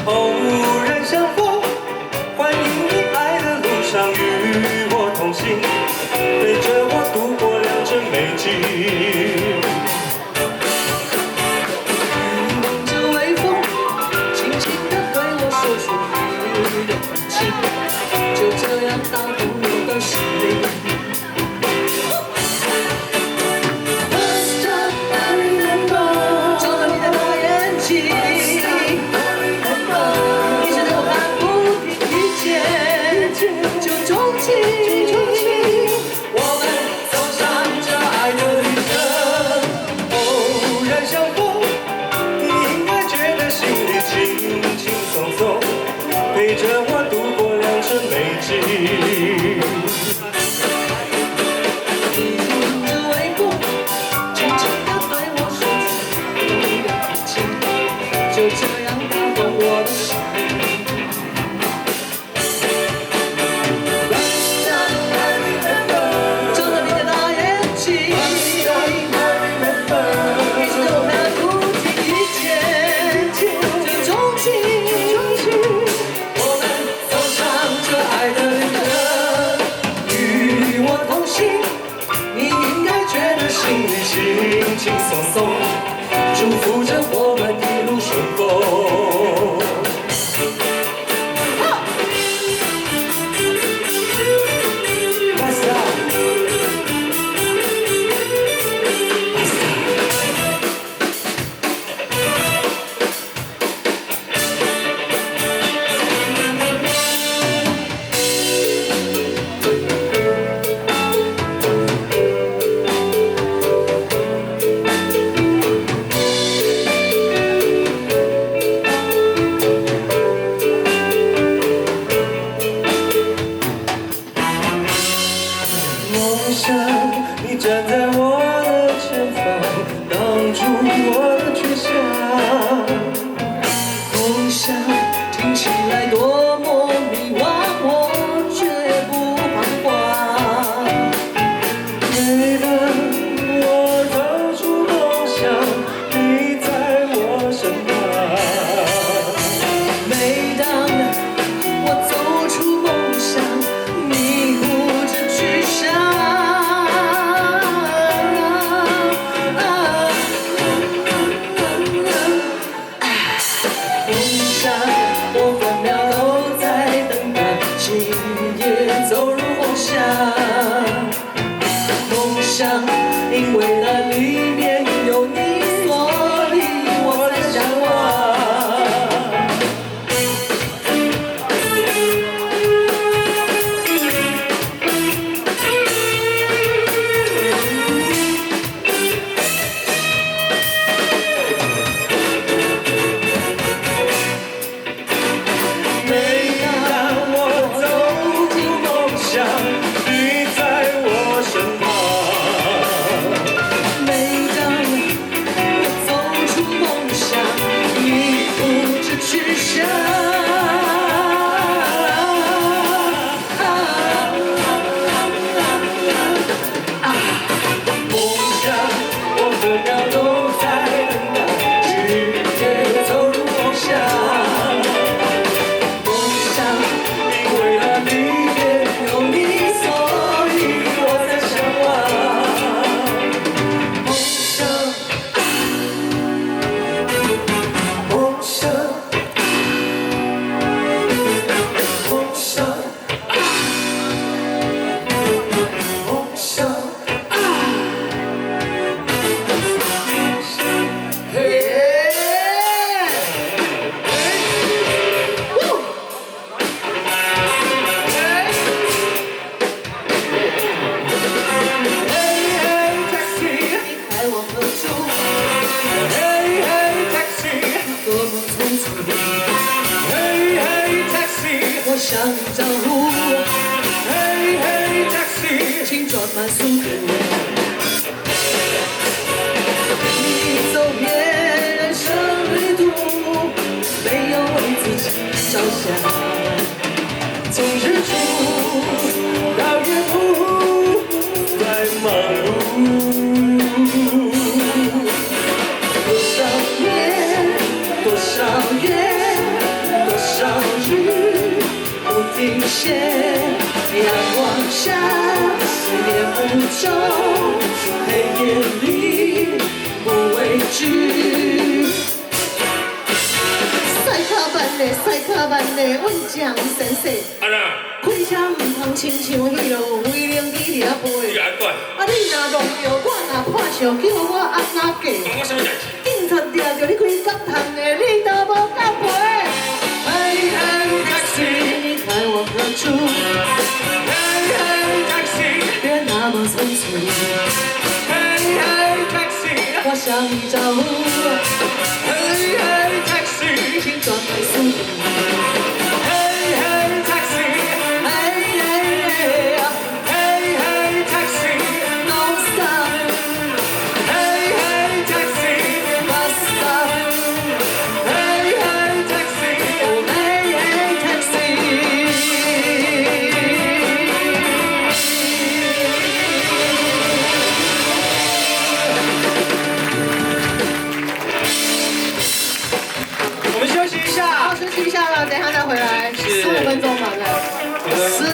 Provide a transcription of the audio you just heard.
偶然相逢，欢迎你爱的路上与我同行，陪着我度过良辰美景。迎着微风，轻轻地对我说出你的情，就这样打动我的心灵。 陪着我度过良辰美景。你迎着微风，轻轻地对我说出你的情，就这样打动我的心。睁着你的大眼睛，一直都还不停遇见，这种情。 爱的旅程，与我同行，你应该觉得心里轻轻松松，祝福着我们一路顺风。你站在我的前方，挡住我的去向。梦想听起来多么迷惘，我却不彷徨。每当我走出梦想，你在我身旁。每当我走出梦想，你呼着去向。 我分秒都在等待，今夜走入梦乡。梦想因为那里面有你，所以我才向往。我向你招呼，嘿嘿 taxi， 请转慢速度。你走遍人生旅途，没有为自己着想，从日出到日暮，在忙碌。多少年，多少月。雨不停歇，阳光下思念无踪，黑夜里不畏惧。赛卡万的稳将先生，啊啦，开车唔通亲像迄落威灵机掠你飞。安管？啊，你若弄着我，若破相，叫我安怎嫁？我什么代志？警察抓着你开角窗的，你都无敢赔。嘿嘿，taxi，你开往何处？嘿嘿，taxi，别那么匆促。嘿嘿，taxi，我向你招呼。嘿嘿，taxi，请转快速度。嘿嘿，taxi，嘿嘿嘿嘿，taxi，no stop。Hey hey taxi, bus stop. Hey hey taxi, oh hey hey taxi. 我们休息一下。好，休息一下了，等一下再回来，15分钟吧，对。